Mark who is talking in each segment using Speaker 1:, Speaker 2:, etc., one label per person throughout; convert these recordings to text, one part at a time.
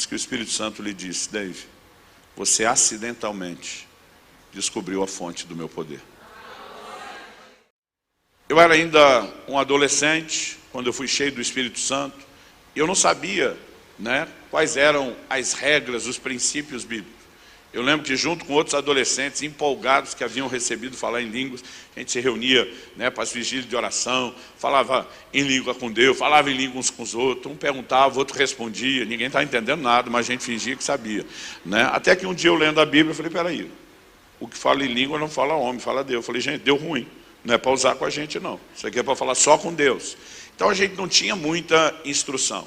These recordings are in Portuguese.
Speaker 1: que o Espírito Santo lhe disse: Dave, você acidentalmente descobriu a fonte do meu poder. Eu era ainda um adolescente, quando eu fui cheio do Espírito Santo, e eu não sabia, quais eram as regras, os princípios bíblicos. Eu lembro que junto com outros adolescentes empolgados que haviam recebido falar em línguas, a gente se reunia para as vigílias de oração, falava em língua com Deus, falava em língua uns com os outros, um perguntava, o outro respondia, ninguém estava entendendo nada, mas a gente fingia que sabia. Até que um dia eu lendo a Bíblia, eu falei: peraí, o que fala em língua não fala homem, fala Deus. Eu falei: gente, deu ruim, não é para usar com a gente não, isso aqui é para falar só com Deus. Então a gente não tinha muita instrução.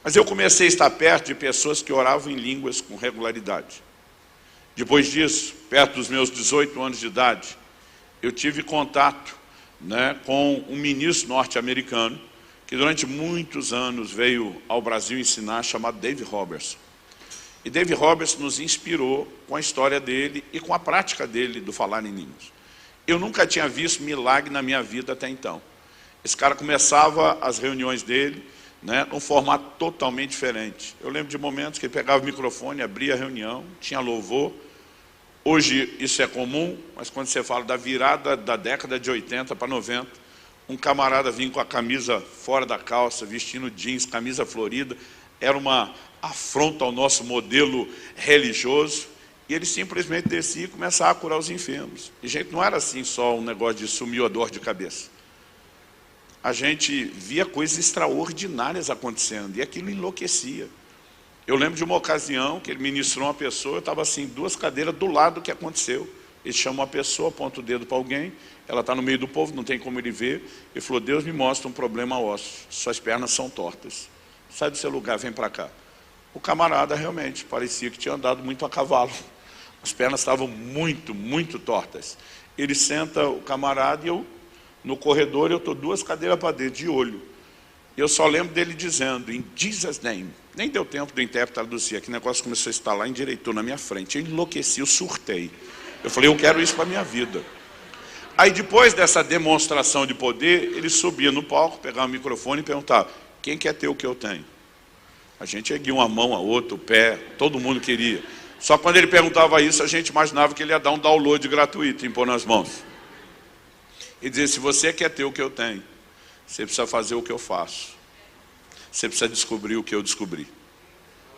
Speaker 1: Mas eu comecei a estar perto de pessoas que oravam em línguas com regularidade. Depois disso, perto dos meus 18 anos de idade, eu tive contato com um ministro norte-americano que durante muitos anos veio ao Brasil ensinar, chamado Dave Robertson. E Dave Robertson nos inspirou com a história dele e com a prática dele do falar em línguas. Eu nunca tinha visto milagre na minha vida até então. Esse cara começava as reuniões dele num formato totalmente diferente. Eu lembro de momentos que ele pegava o microfone, abria a reunião, tinha louvor. Hoje isso é comum, mas quando você fala da virada da década de 80 para 90, um camarada vinha com a camisa fora da calça, vestindo jeans, camisa florida, era uma afronta ao nosso modelo religioso, e ele simplesmente descia e começava a curar os enfermos. E, gente, não era assim só um negócio de sumir a dor de cabeça. A gente via coisas extraordinárias acontecendo, e aquilo enlouquecia. Eu lembro de uma ocasião que ele ministrou uma pessoa, eu estava assim, 2 cadeiras do lado do que aconteceu. Ele chama uma pessoa, aponta o dedo para alguém, ela está no meio do povo, não tem como ele ver. Ele falou: Deus me mostra um problema ósseo, suas pernas são tortas. Sai do seu lugar, vem para cá. O camarada realmente parecia que tinha andado muito a cavalo. As pernas estavam muito, muito tortas. Ele senta o camarada e eu, no corredor, eu estou 2 cadeiras para dentro, de olho. E eu só lembro dele dizendo: in Jesus' name. Nem deu tempo do intérprete traduzir, aquele negócio começou a estalar, endireitou na minha frente. Eu enlouqueci, eu surtei. Eu falei: eu quero isso para a minha vida. Aí depois dessa demonstração de poder, ele subia no palco, pegava o microfone e perguntava: quem quer ter o que eu tenho? A gente erguia uma mão, a outra, o pé, todo mundo queria. Só quando ele perguntava isso, a gente imaginava que ele ia dar um download gratuito, impor nas mãos. E dizer: se você quer ter o que eu tenho, você precisa fazer o que eu faço. Você precisa descobrir o que eu descobri.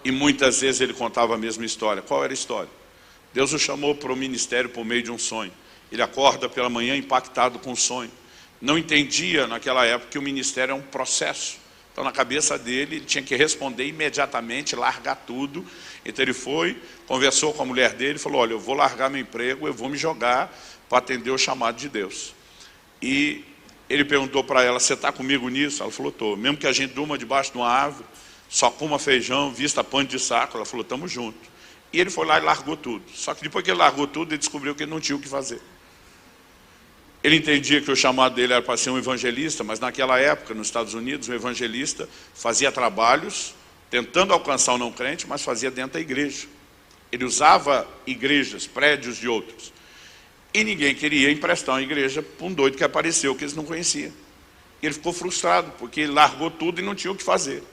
Speaker 1: E muitas vezes ele contava a mesma história. Qual era a história? Deus o chamou para o ministério por meio de um sonho. Ele acorda pela manhã impactado com o sonho. Não entendia naquela época que o ministério é um processo. Então na cabeça dele, ele tinha que responder imediatamente, largar tudo. Então ele foi, conversou com a mulher dele, falou: olha, eu vou largar meu emprego, eu vou me jogar para atender o chamado de Deus. E ele perguntou para ela: você está comigo nisso? Ela falou: estou. Mesmo que a gente durma debaixo de uma árvore, só coma feijão, vista pano de saco. Ela falou: estamos juntos. E ele foi lá e largou tudo. Só que depois que ele largou tudo, ele descobriu que ele não tinha o que fazer. Ele entendia que o chamado dele era para ser um evangelista, mas naquela época, nos Estados Unidos, um evangelista fazia trabalhos tentando alcançar o não crente, mas fazia dentro da igreja. Ele usava igrejas, prédios de outros. E ninguém queria emprestar uma igreja para um doido que apareceu, que eles não conheciam. Ele ficou frustrado, porque ele largou tudo e não tinha o que fazer.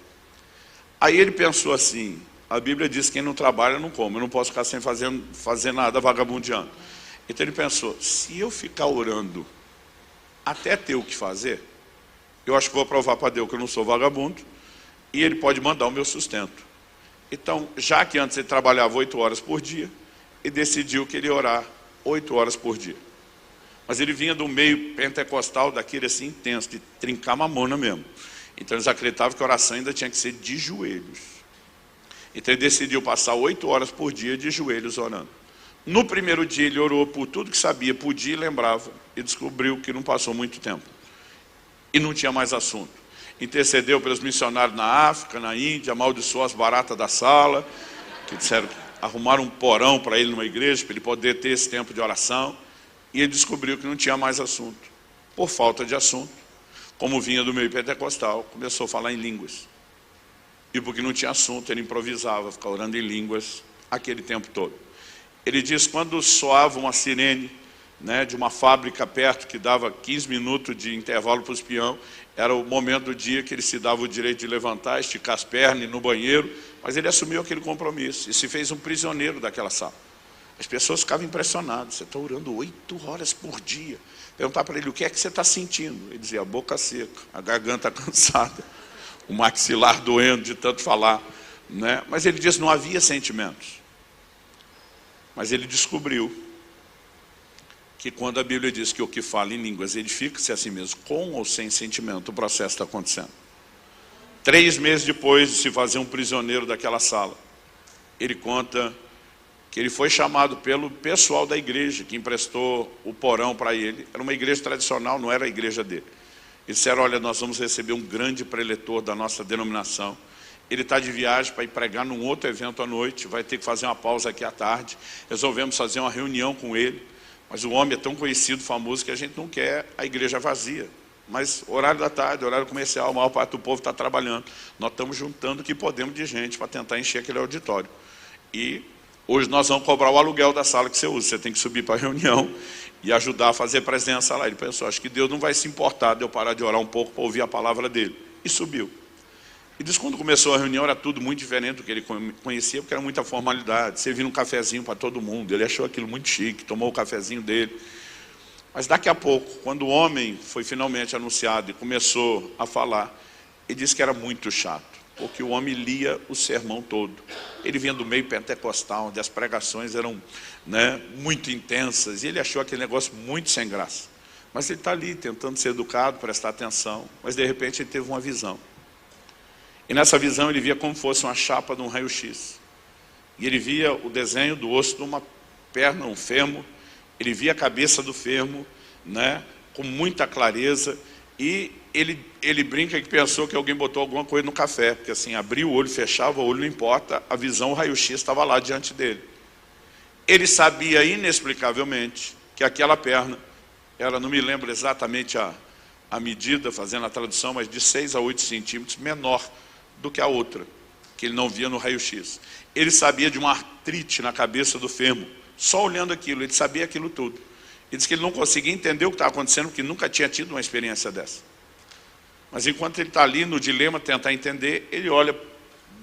Speaker 1: Aí ele pensou assim: a Bíblia diz que quem não trabalha não come, eu não posso ficar sem fazer nada vagabundeando. Então ele pensou: se eu ficar orando até ter o que fazer, eu acho que vou provar para Deus que eu não sou vagabundo, e ele pode mandar o meu sustento. Então, já que antes ele trabalhava 8 horas por dia, ele decidiu que ele ia orar 8 horas por dia. Mas ele vinha do meio pentecostal, daquele assim intenso, de trincar mamona mesmo. Então eles acreditavam que a oração ainda tinha que ser de joelhos. Então ele decidiu passar 8 horas por dia de joelhos orando. No primeiro dia ele orou por tudo que sabia, podia e lembrava, e descobriu que não passou muito tempo. E não tinha mais assunto. Intercedeu pelos missionários na África, na Índia, amaldiçoou as baratas da sala, que disseram que arrumaram um porão para ele numa igreja, para ele poder ter esse tempo de oração. E ele descobriu que não tinha mais assunto. Por falta de assunto, como vinha do meio pentecostal, começou a falar em línguas. E porque não tinha assunto, ele improvisava, ficava orando em línguas aquele tempo todo. Ele diz: quando soava uma sirene, né, de uma fábrica perto que dava 15 minutos de intervalo para os peões. Era o momento do dia que ele se dava o direito de levantar, esticar as pernas, ir no banheiro, mas ele assumiu aquele compromisso e se fez um prisioneiro daquela sala. As pessoas ficavam impressionadas. Você está orando 8 horas por dia. Perguntar para ele, o que é que você está sentindo? Ele dizia, a boca seca, a garganta cansada, o maxilar doendo de tanto falar, né? Mas ele disse, não havia sentimentos. Mas ele descobriu que quando a Bíblia diz que o que fala em línguas edifica-se a si mesmo, com ou sem sentimento, o processo está acontecendo. 3 meses depois de se fazer um prisioneiro daquela sala, ele conta que ele foi chamado pelo pessoal da igreja, que emprestou o porão para ele. Era uma igreja tradicional, não era a igreja dele. Eles disseram, olha, nós vamos receber um grande preletor da nossa denominação. Ele está de viagem para ir pregar num outro evento à noite, vai ter que fazer uma pausa aqui à tarde. Resolvemos fazer uma reunião com ele, mas o homem é tão conhecido, famoso, que a gente não quer a igreja vazia. Mas horário da tarde, horário comercial, a maior parte do povo está trabalhando. Nós estamos juntando o que podemos de gente para tentar encher aquele auditório. E hoje nós vamos cobrar o aluguel da sala que você usa. Você tem que subir para a reunião e ajudar a fazer presença lá. Ele pensou, acho que Deus não vai se importar de eu parar de orar um pouco para ouvir a palavra dele. E subiu. E diz que quando começou a reunião era tudo muito diferente do que ele conhecia, porque era muita formalidade. Servindo um cafezinho para todo mundo. Ele achou aquilo muito chique, tomou o cafezinho dele. Mas daqui a pouco, quando o homem foi finalmente anunciado e começou a falar, ele disse que era muito chato, porque o homem lia o sermão todo. Ele vinha do meio pentecostal, onde as pregações eram, né, muito intensas, e ele achou aquele negócio muito sem graça. Mas ele está ali, tentando ser educado, prestar atenção, mas de repente ele teve uma visão. E nessa visão ele via como fosse uma chapa de um raio-x. E ele via o desenho do osso de uma perna, um fêmur. Ele via a cabeça do fêmur, né, com muita clareza. E ele brinca que pensou que alguém botou alguma coisa no café. Porque assim, abria o olho, fechava o olho, não importa. A visão, o raio-x estava lá diante dele. Ele sabia inexplicavelmente que aquela perna, ela não me lembro exatamente a medida, fazendo a tradução, mas de 6 a 8 centímetros menor do que a outra, que ele não via no raio-x. Ele sabia de uma artrite na cabeça do fêmur, só olhando aquilo, ele sabia aquilo tudo. Ele disse que ele não conseguia entender o que estava acontecendo, porque nunca tinha tido uma experiência dessa. Mas enquanto ele está ali no dilema, tentar entender, ele olha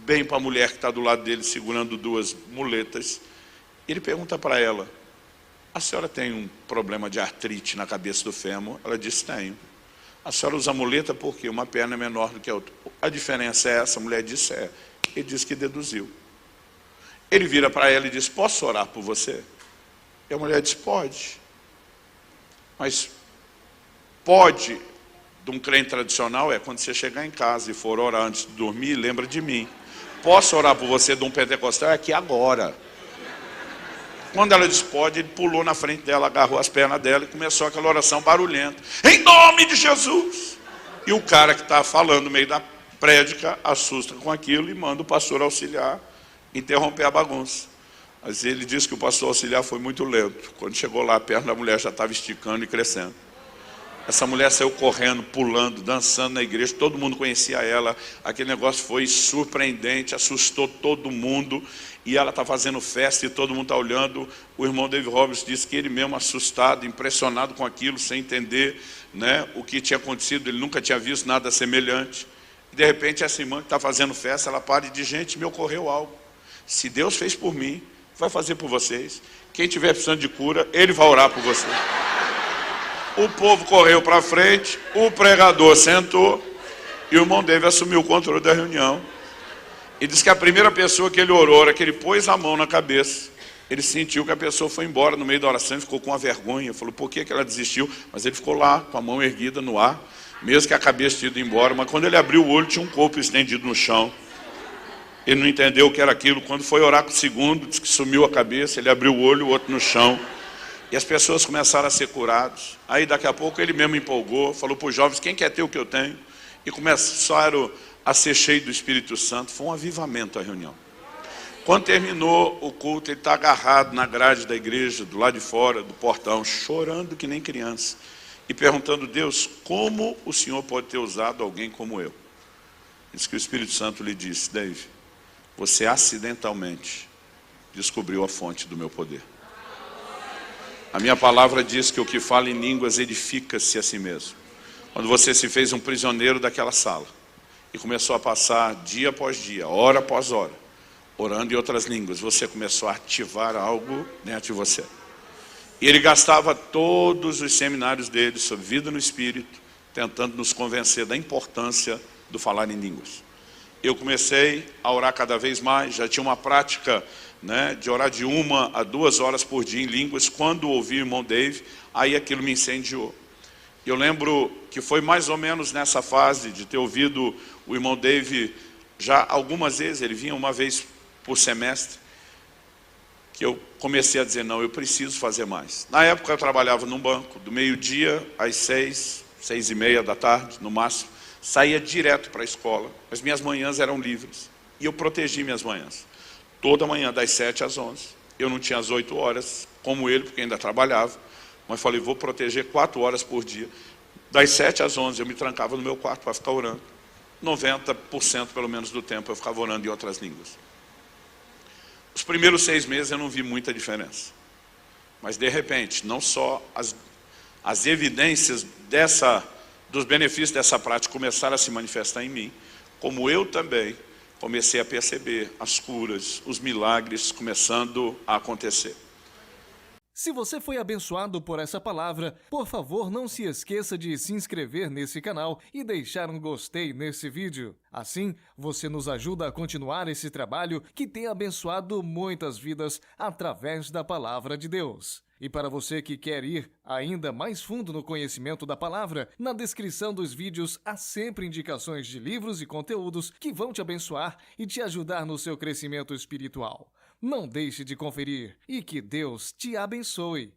Speaker 1: bem para a mulher que está do lado dele, segurando 2 muletas. Ele pergunta para ela, a senhora tem um problema de artrite na cabeça do fêmur? Ela disse, tenho. A senhora usa muleta porque uma perna é menor do que a outra. A diferença é essa? A mulher disse, é. Ele disse que deduziu. Ele vira para ela e diz, posso orar por você? E a mulher diz, pode. Mas pode, de um crente tradicional, é quando você chegar em casa e for orar antes de dormir, lembra de mim. Posso orar por você, de um pentecostal? É aqui agora. Quando ela disse pode, ele pulou na frente dela, agarrou as pernas dela e começou aquela oração barulhenta. Em nome de Jesus! E o cara que está falando no meio da prédica assusta com aquilo e manda o pastor auxiliar interromper a bagunça. Mas ele disse que o pastor auxiliar foi muito lento. Quando chegou lá, a perna da mulher já estava esticando e crescendo. Essa mulher saiu correndo, pulando, dançando na igreja, todo mundo conhecia ela, aquele negócio foi surpreendente, assustou todo mundo, e ela está fazendo festa e todo mundo está olhando. O irmão David Roberts disse que ele mesmo assustado, impressionado com aquilo, sem entender, né, o que tinha acontecido, ele nunca tinha visto nada semelhante. E de repente essa irmã que está fazendo festa, ela para e diz, gente, me ocorreu algo. Se Deus fez por mim, vai fazer por vocês. Quem tiver precisando de cura, Ele vai orar por você. O povo correu para frente, o pregador sentou e o irmão David assumiu o controle da reunião. E diz que a primeira pessoa que ele orou, era que ele pôs a mão na cabeça, ele sentiu que a pessoa foi embora no meio da oração e ficou com uma vergonha. Falou, por que ela desistiu? Mas ele ficou lá, com a mão erguida no ar, mesmo que a cabeça tinha ido embora. Mas quando ele abriu o olho, tinha um corpo estendido no chão. Ele não entendeu o que era aquilo. Quando foi orar com o segundo, disse que sumiu a cabeça, ele abriu o olho, o outro no chão. E as pessoas começaram a ser curadas. Aí daqui a pouco ele mesmo empolgou, falou para os jovens, quem quer ter o que eu tenho? E começaram a ser cheios do Espírito Santo. Foi um avivamento a reunião. Quando terminou o culto, ele está agarrado na grade da igreja, do lado de fora, do portão, chorando que nem criança. E perguntando, Deus, como o Senhor pode ter usado alguém como eu? Diz que o Espírito Santo lhe disse, David, você acidentalmente descobriu a fonte do meu poder. A minha palavra diz que o que fala em línguas edifica-se a si mesmo. Quando você se fez um prisioneiro daquela sala e começou a passar dia após dia, hora após hora, orando em outras línguas, você começou a ativar algo dentro de você. E ele gastava todos os seminários dele sobre vida no Espírito, tentando nos convencer da importância do falar em línguas. Eu comecei a orar cada vez mais, já tinha uma prática, de orar de 1 a 2 horas por dia em línguas. Quando ouvi o irmão Dave, aí aquilo me incendiou. Eu lembro que foi mais ou menos nessa fase de ter ouvido o irmão Dave já algumas vezes, ele vinha uma vez por semestre, que eu comecei a dizer, não, eu preciso fazer mais. Na época eu trabalhava num banco, do meio-dia às 6, 6h30 da tarde, no máximo, saía direto para a escola. As minhas manhãs eram livres, e eu protegi minhas manhãs. Toda manhã, das 7 às 11. Eu não tinha as 8 horas, como ele, porque ainda trabalhava, mas falei, vou proteger 4 horas por dia. Das 7 às 11 eu me trancava no meu quarto para ficar orando. 90% pelo menos do tempo eu ficava orando em outras línguas. Os primeiros 6 meses eu não vi muita diferença. Mas de repente, não só as evidências dos benefícios dessa prática começaram a se manifestar em mim, como eu também comecei a perceber as curas, os milagres começando a acontecer.
Speaker 2: Se você foi abençoado por essa palavra, por favor não se esqueça de se inscrever nesse canal e deixar um gostei nesse vídeo. Assim, você nos ajuda a continuar esse trabalho que tem abençoado muitas vidas através da palavra de Deus. E para você que quer ir ainda mais fundo no conhecimento da palavra, na descrição dos vídeos há sempre indicações de livros e conteúdos que vão te abençoar e te ajudar no seu crescimento espiritual. Não deixe de conferir e que Deus te abençoe.